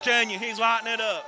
Telling you, he's lighting it up.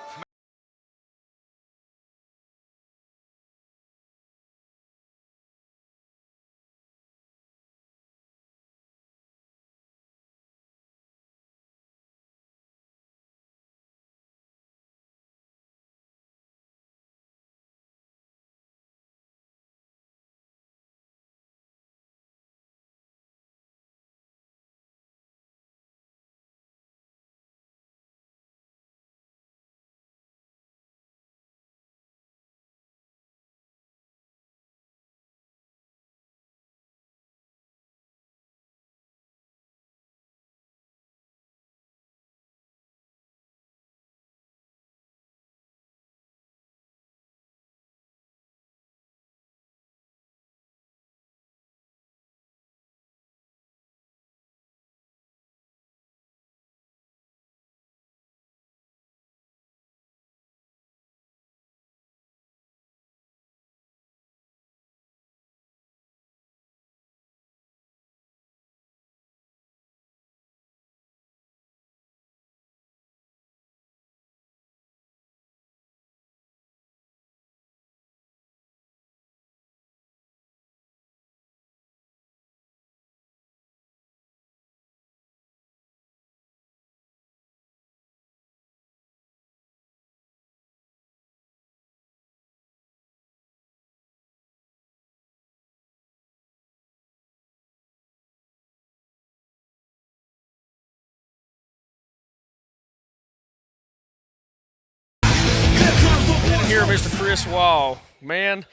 Here, Mr. Chris Wall. Man,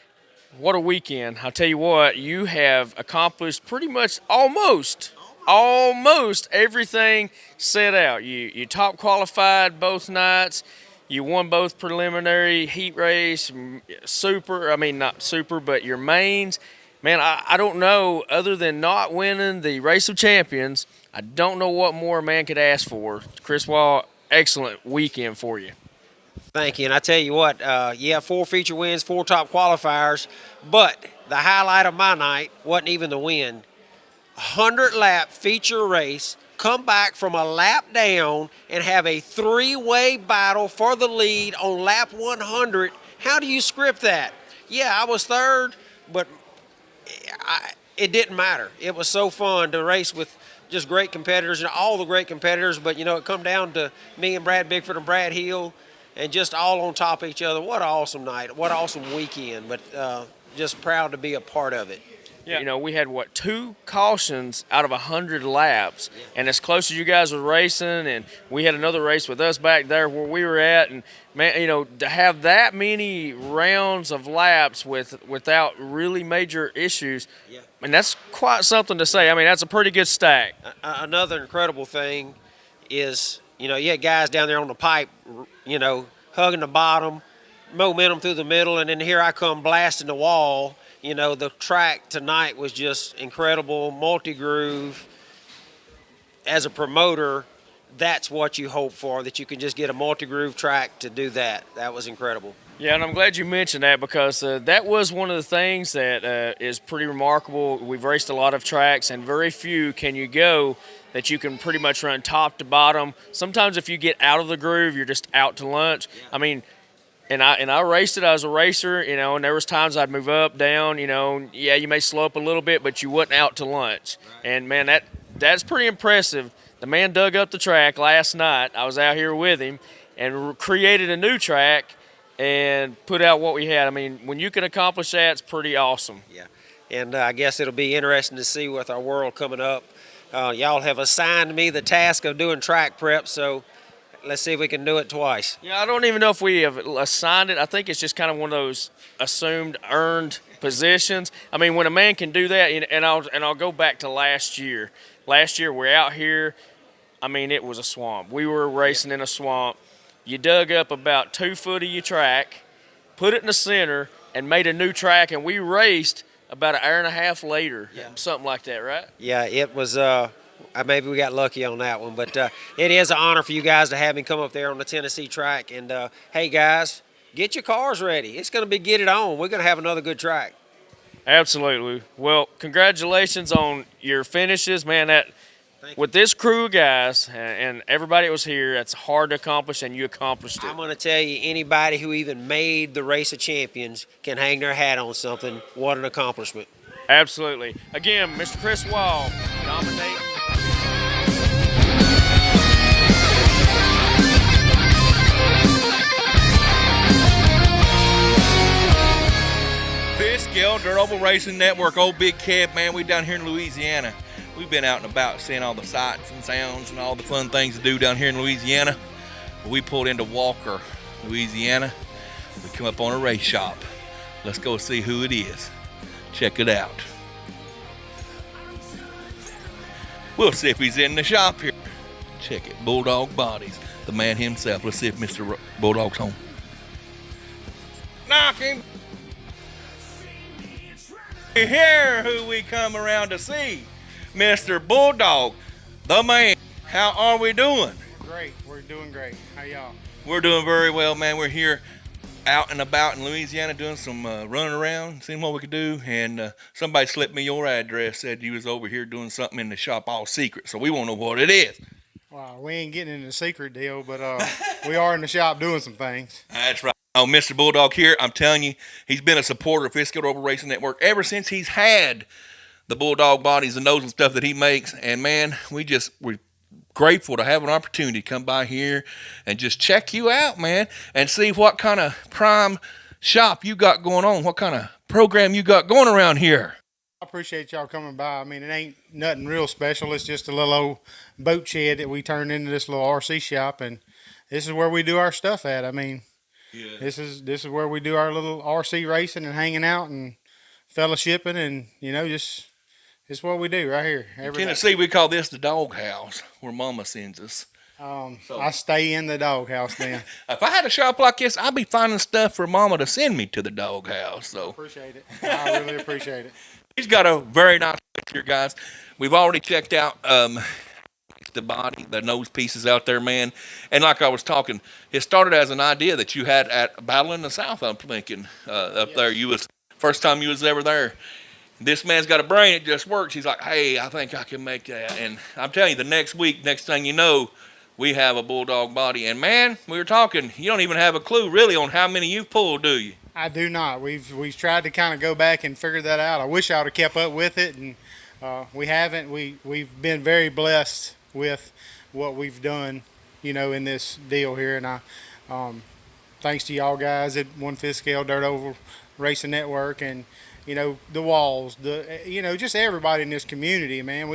what a weekend. I'll tell you what, you have accomplished pretty much almost everything set out. You top qualified both nights. You won both preliminary heat race, super, I mean, not super, but your mains. Man, I don't know, other than not winning the Race of Champions, I don't know what more a man could ask for. Chris Wall, excellent weekend for you. Thank you. And I tell you what, yeah, 4 feature wins, 4 top qualifiers, but the highlight of my night wasn't even the win. 100-lap feature race, come back from a lap down and have a 3-way battle for the lead on lap 100. How do you script that? Yeah, I was third, but it didn't matter. It was so fun to race with just great competitors and all the great competitors, but, you know, it come down to me and Brad Bigford and Brad Hill, and just all on top of each other. What an awesome night. What an awesome weekend. But just proud to be a part of it. Yeah. You know, we had, 2 cautions out of 100 laps. Yeah. And as close as you guys were racing, and we had another race with us back there where we were at. And, man, you know, to have that many rounds of laps without really major issues, yeah. And that's quite something to say. I mean, that's a pretty good stack. Another incredible thing is, you know, you had guys down there on the pipe, you know, hugging the bottom, momentum through the middle, and then here I come blasting the wall. You know, the track tonight was just incredible, multi-groove. As a promoter, that's what you hope for, that you can just get a multi-groove track to do that. That was incredible. Yeah, and I'm glad you mentioned that because that was one of the things that is pretty remarkable. We've raced a lot of tracks, and very few can you go that you can pretty much run top to bottom. Sometimes if you get out of the groove, you're just out to lunch. Yeah. I mean, and I raced it. I was a racer, you know, and there was times I'd move up, down, you know. Yeah, you may slow up a little bit, but you wasn't out to lunch. Right. And, man, that's pretty impressive. The man dug up the track last night. I was out here with him and created a new track and put out what we had. I mean, when you can accomplish that, it's pretty awesome. Yeah, and I guess it'll be interesting to see with our world coming up. Y'all have assigned me the task of doing track prep, so let's see if we can do it twice. Yeah, I don't even know if we have assigned it. I think it's just kind of one of those assumed, earned positions. I mean, when a man can do that, and I'll go back to last year. Last year, we're out here. I mean, it was a swamp. We were racing in a swamp. You dug up about 2 foot of your track, put it in the center, and made a new track, and we raced about an hour and a half later, something like that, right? Yeah, it was maybe we got lucky on that one, but it is an honor for you guys to have me come up there on the Tennessee track. And, hey, guys, get your cars ready. It's going to be get it on. We're going to have another good track. Absolutely. Well, congratulations on your finishes, man. with this crew of guys and everybody that was here, that's hard to accomplish, and you accomplished it. I'm going to tell you, anybody who even made the Race of Champions can hang their hat on something. What an accomplishment. Absolutely. Again, Mr. Chris Wall, dominating. Scale Dirt Oval Racing Network, old Big Cab, man. We down here in Louisiana. We've been out and about seeing all the sights and sounds and all the fun things to do down here in Louisiana. We pulled into Walker, Louisiana. We come up on a race shop. Let's go see who it is. Check it out. We'll see if he's in the shop here. Check it, Bulldog Bodies, the man himself. Let's see if Mr. Bulldog's home. Knock him. Here who we come around to see, Mr. Bulldog, the man. How are we doing? Great. We're doing great. How y'all? We're doing very well, man. We're here out and about in Louisiana doing some running around, seeing what we could do. And somebody slipped me your address, said you was over here doing something in the shop all secret. So we want to know what it is. Wow, we ain't getting into the secret deal, but we are in the shop doing some things. That's right. Oh, Mr. Bulldog here, I'm telling you, he's been a supporter of Fiscal Oval Racing Network ever since he's had the Bulldog bodies and those and stuff that he makes. And, man, we're grateful to have an opportunity to come by here and just check you out, man, and see what kind of prime shop you got going on, what kind of program you got going around here. I appreciate y'all coming by. I mean, it ain't nothing real special. It's just a little old boat shed that we turned into this little RC shop, and this is where we do our stuff at. I mean, yeah. This is where we do our little RC racing and hanging out and fellowshipping, and just it's what we do right here. In Tennessee, we call this the dog house, where Mama sends us. I stay in the dog house then. If I had a shop like this, I'd be finding stuff for Mama to send me to the dog house. So appreciate it. I really appreciate it. He's got a very nice picture, guys. We've already checked out the body, the nose pieces out there, man. And like I was talking, it started as an idea that you had at Battle in the South, I'm thinking, up there. You was first time you was ever there. This man's got a brain, it just works. He's like, hey, I think I can make that. And I'm telling you, the next week, next thing you know, we have a Bulldog body. And, man, we were talking, you don't even have a clue, really, on how many you've pulled, do you? I do not. We've tried to kind of go back and figure that out. I wish I would have kept up with it, and we haven't. We've been very blessed with what we've done, in this deal here. And I, thanks to y'all guys at One Fifth Scale Dirt Oval Racing Network, and the Walls, just everybody in this community, man.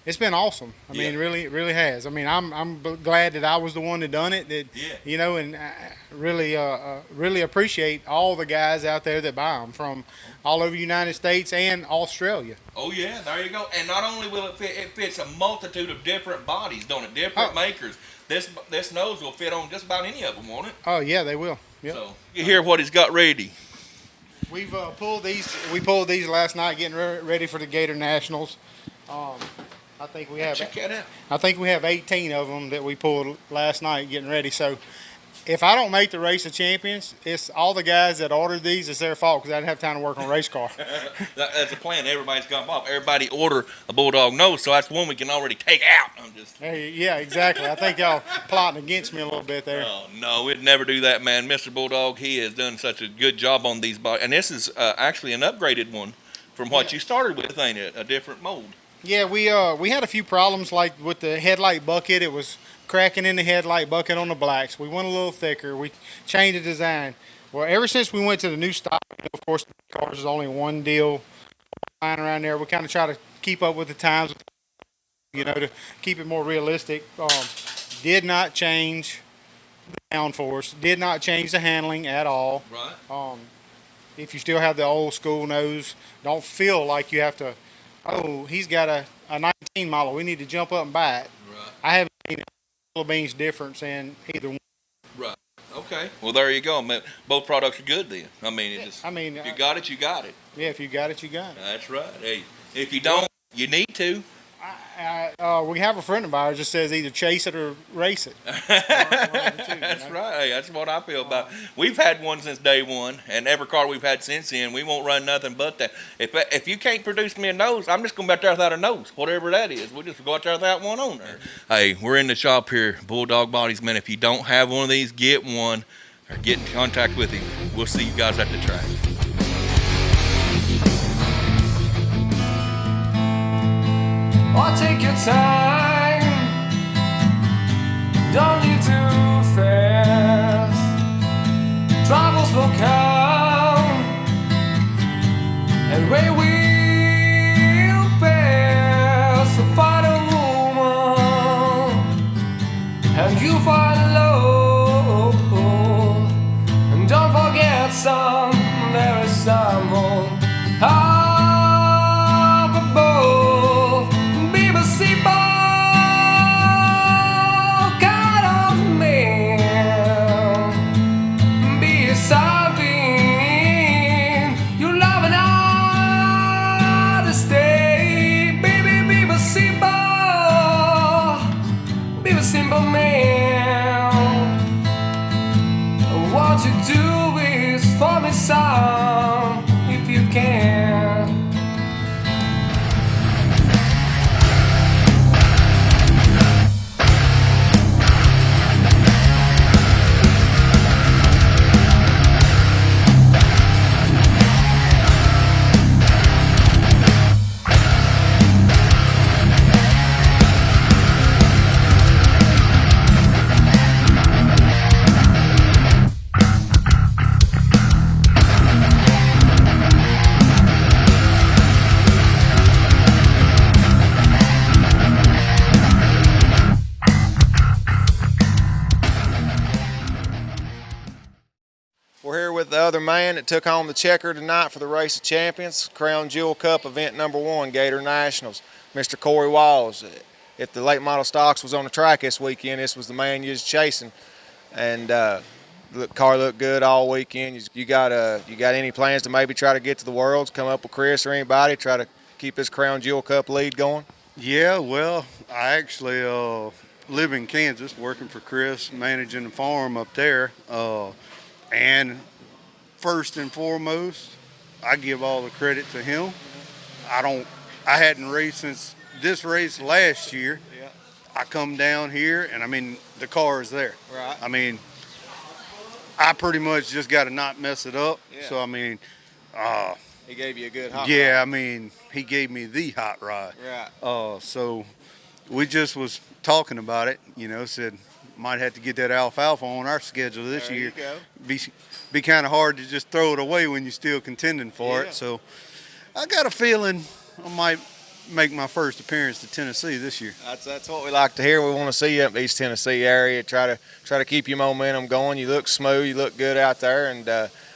It's been awesome. I mean, it really has. I mean, I'm glad that I was the one that done it. And I really appreciate all the guys out there that buy them from all over the United States and Australia. Oh yeah, there you go. And not only will it fit, it fits a multitude of different bodies, don't it? Different makers. This nose will fit on just about any of them, won't it? Oh yeah, they will. Yep. So you hear what he's got ready. We've pulled these. We pulled these last night, getting ready for the Gator Nationals. I think we have. Check that out. I think we have 18 of them that we pulled last night, getting ready. So, if I don't make the Race of Champions, it's all the guys that ordered these. It's their fault because I didn't have time to work on a race car. That's a plan. Everybody's got involved. Everybody order a Bulldog nose, so that's one we can already take out. Yeah, exactly. I think y'all plotting against me a little bit there. Oh no, we'd never do that, man. Mr. Bulldog, he has done such a good job on these bodies, and this is actually an upgraded one from what you started with, ain't it? A different mold. Yeah, we had a few problems, like with the headlight bucket. It was cracking in the headlight bucket on the blacks. We went a little thicker. We changed the design. Well, ever since we went to the new stock, of course, the cars is only one deal flying around there. We kind of try to keep up with the times, to keep it more realistic. Did not change the downforce. Did not change the handling at all. Right. If you still have the old school nose, don't feel like you have to. Oh, he's got a 19 model. We need to jump up and buy it. Right. I haven't seen a couple of beans difference in either one. Right. Okay. Well, there you go. I mean, both products are good then. I mean, if you got it, you got it. Yeah, if you got it, you got it. That's right. Hey, if you don't, you need to. We have a friend of ours that says either chase it or race it. That's right. Hey, that's what I feel about. We've had one since day one, and every car we've had since then, we won't run nothing but that. If you can't produce me a nose, I'm just going to be out there without a nose, whatever that is. We'll just go out there without one on there. Hey, we're in the shop here, Bulldog Bodies, man. If you don't have one of these, get one or get in contact with him. We'll see you guys at the track. Or take your time, don't leave too fast. Troubles will come, and we will pass. So find a woman, and you find love. And don't forget there is someone up above. God of man, be solving your love and honesty, baby. Be a simple man. What you do is for me, son, if you can. We're here with the other man that took home the checker tonight for the Race of Champions, Crown Jewel Cup event #1, Gator Nationals, Mr. Cory Walls. If the late model stocks was on the track this weekend, this was the man you was chasing. And the car looked good all weekend. You got any plans to maybe try to get to the Worlds, come up with Chris or anybody, try to keep this Crown Jewel Cup lead going? Yeah, well, I actually live in Kansas, working for Chris, managing the farm up there. And first and foremost, I give all the credit to him. I hadn't raced since this race last year. Yeah. I come down here, and I mean, the car is there. Right. I mean, I pretty much just got to not mess it up. Yeah. So, I mean, He gave you a good hot yeah, rod. I mean, he gave me the hot rod. Right. So we just was talking about it, said might have to get that alfalfa on our schedule this There year. you go. Be kind of hard to just throw it away when you're still contending for it. So I got a feeling I might make my first appearance to Tennessee this year. That's what we like to hear. We want to see you up East Tennessee area. Try to keep your momentum going. You look smooth. You look good out there, and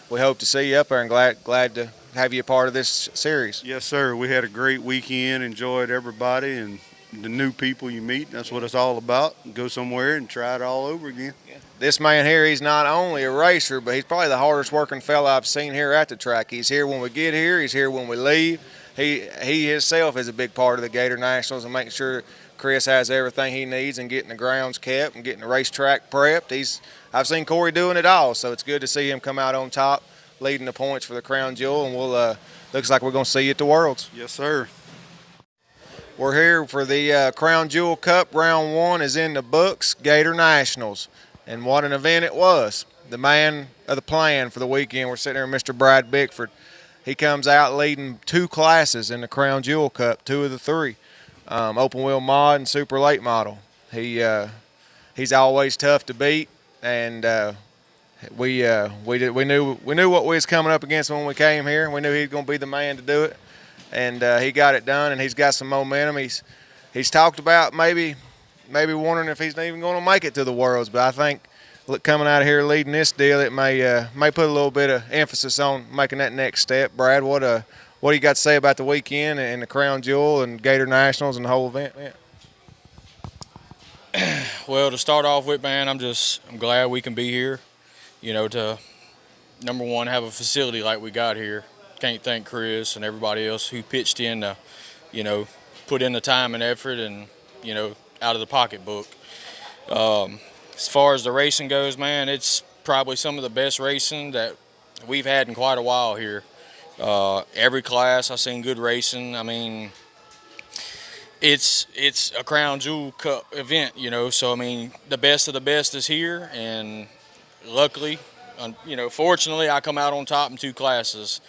we hope to see you up there. And glad to have you a part of this series. Yes, sir. We had a great weekend. Enjoyed everybody and the new people you meet. That's what it's all about. Go somewhere and try it all over again. This man here, he's not only a racer, but he's probably the hardest working fella I've seen here at the track. He's here when we get here. He's here when we leave. He himself is a big part of the Gator Nationals and making sure Chris has everything he needs and getting the grounds kept and getting the racetrack prepped. I've seen Cory doing it all, so it's good to see him come out on top, leading the points for the Crown Jewel, and looks like we're going to see you at the Worlds. Yes, sir. We're here for the Crown Jewel Cup. Round 1 is in the books, Gator Nationals. And what an event it was. The man of the plan for the weekend, we're sitting here with Mr. Brad Bigford. He comes out leading 2 classes in the Crown Jewel Cup, 2 of the 3, open wheel mod and super late model. He's always tough to beat, and we knew what we was coming up against when we came here. We knew he was going to be the man to do it, and he got it done. And he's got some momentum. He's talked about maybe wondering if he's even going to make it to the Worlds, but I think coming out of here leading this deal, it may put a little bit of emphasis on making that next step. Brad, what do you got to say about the weekend and the Crown Jewel and Gator Nationals and the whole event? Yeah. Well, to start off with, man, I'm glad we can be here. To number one, have a facility like we got here. Can't thank Chris and everybody else who pitched in to, put in the time and effort and, out of the pocketbook. As far as the racing goes, man, it's probably some of the best racing that we've had in quite a while here. Every class I've seen good racing. I mean, it's a Crown Jewel Cup event, so I mean the best of the best is here, and luckily, fortunately, I come out on top in 2 classes.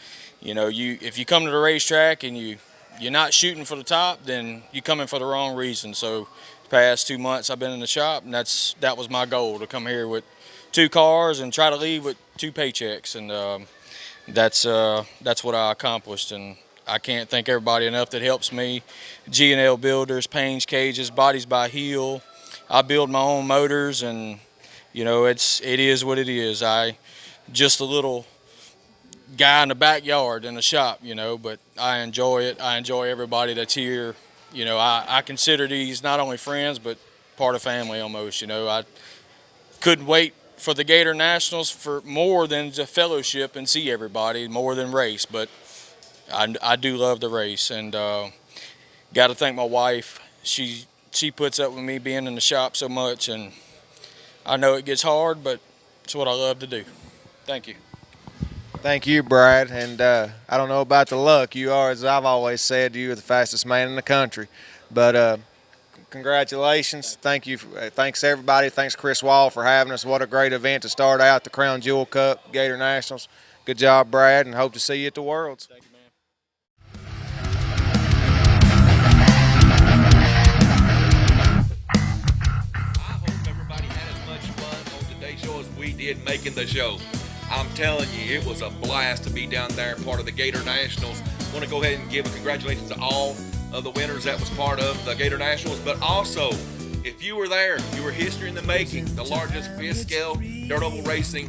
If you come to the racetrack and you're not shooting for the top, then you're coming for the wrong reason. So the past 2 months I've been in the shop, and that was my goal, to come here with 2 cars and try to leave with 2 paychecks, and that's what I accomplished. And I can't thank everybody enough that helps me. G&L Builders, Payne's Cages, Bodies by Heel. I build my own motors, and it is what it is. I just a little guy in the backyard in the shop, but I enjoy it. I enjoy everybody that's here. I consider these not only friends, but part of family almost. I couldn't wait for the Gator Nationals for more than the fellowship and see everybody, more than race, but I do love the race, and got to thank my wife. She puts up with me being in the shop so much, and I know it gets hard, but it's what I love to do. Thank you. Thank you, Brad. And I don't know about the luck. You are, as I've always said, you are the fastest man in the country. But congratulations. Thank you. Thanks, everybody. Thanks, Chris Wall, for having us. What a great event to start out the Crown Jewel Cup, Gator Nationals. Good job, Brad, and hope to see you at the Worlds. Thank you, man. We did making the show. I'm telling you, it was a blast to be down there, part of the Gator Nationals. I want to go ahead and give a congratulations to all of the winners that was part of the Gator Nationals, but also, if you were there, you were history in the making, the largest fifth scale dirt oval racing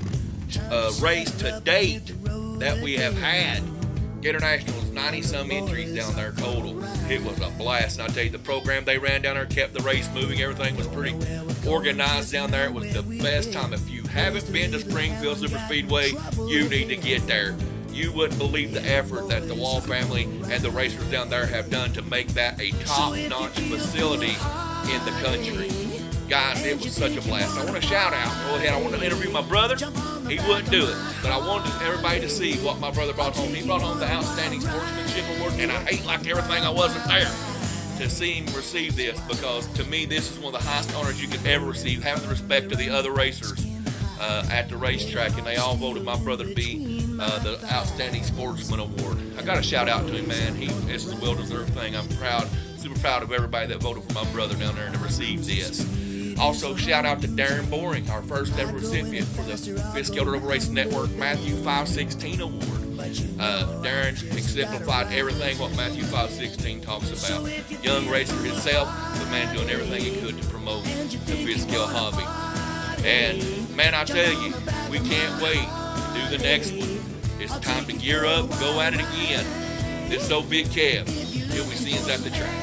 race to date that we have had. Gator Nationals, 90-some entries down there total. It was a blast, and I tell you, the program they ran down there kept the race moving. Everything was pretty organized down there. It was the best time. If you haven't been to Springfield Superspeedway, you need to get there. You wouldn't believe the effort that the Wall family and the racers down there have done to make that a top-notch facility in the country. Guys, it was such a blast. I want to shout out. Go ahead. I want to interview my brother. He wouldn't do it, but I wanted everybody to see what my brother brought home. He brought home the Outstanding Sportsmanship Award, and I hate like everything I wasn't there to see him receive this, because to me this is one of the highest honors you could ever receive. Have the respect of the other racers at the racetrack, and they all voted my brother to be the Outstanding Sportsman Award. I got to shout out to him, man. This is a well-deserved thing. I'm proud, super proud of everybody that voted for my brother down there to receive this. Also, shout out to Darren Boring, our first ever recipient for the Fifth Scale Dirt Oval Racing Network Matthew 516 Award. Darren exemplified everything what Matthew 516 talks about. Young racer himself, but man doing everything he could to promote the fifth scale hobby. And man, I tell you, we can't wait to do the next one. It's time to gear up and go at it again. This is old Big Kev. Till we see us at the track.